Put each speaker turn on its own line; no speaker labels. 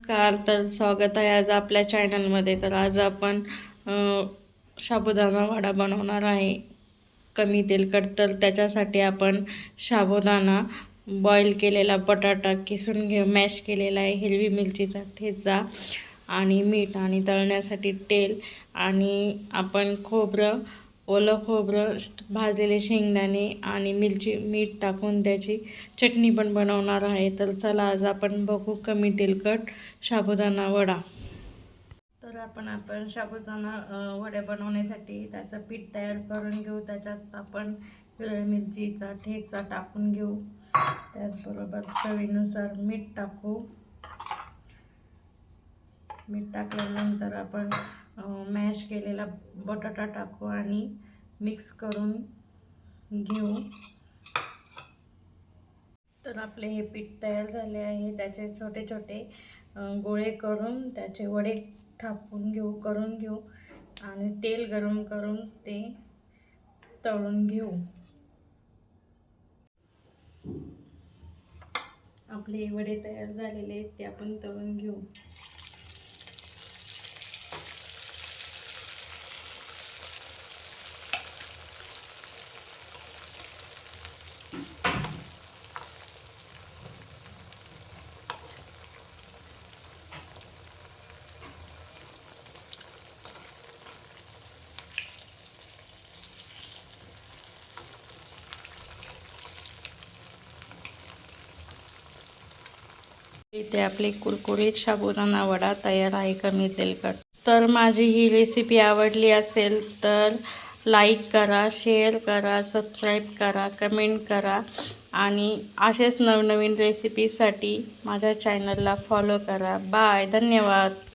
नमस्कार. तर स्वागत आहे आज आपल्या चॅनलमध्ये. तर आज आपण साबुदाणा वडा बनवणार आहे कमी तेलकट. तर त्याच्यासाठी आपण साबुदाणा, बॉईल केलेला बटाटा किसून मॅश केलेला आहे, हिरवी मिरचीचा ठेचा आणि मीठ आणि तळण्यासाठी तेल आणि आपण खोबरं, ओलं खोबरं, भाजलेले शेंगदाणे आणि मिरची, मीठ टाकून त्याची चटणी पण बनवणार आहे. तर चला आज आपण बघू कमी तेलकट साबुदाणा वडा. तर आपण साबुदाणा वडे बनवण्यासाठी त्याचं पीठ तयार करून घेऊ. त्याच्यात आपण हिरव्या मिरचीचा ठेचा टाकून घेऊ. त्याचबरोबर चवीनुसार मीठ टाकू. मीठ टाकल्यानंतर आपण मॅश केलेला बटाटा टाकू आणि मिक्स करून घेऊ. तर आपले हे पीठ तयार झाले आहे. त्याचे छोटे छोटे गोळे करून त्याचे वडे थापून घेऊ आणि तेल गरम करून ते तळून घेऊ. आपले वडे तयार झालेले आहेत, ते आपण तळून घेऊ. इथे आपले कुरकुरीत साबुदाणा वडा तयार आहे कमी तेलकट. तर माझी ही रेसिपी आवडली असेल तर लाईक करा, शेअर करा, सबस्क्राईब करा, कमेंट करा आणि असेच नवनवीन रेसिपीसाठी माझ्या चॅनलला फॉलो करा. बाय. धन्यवाद.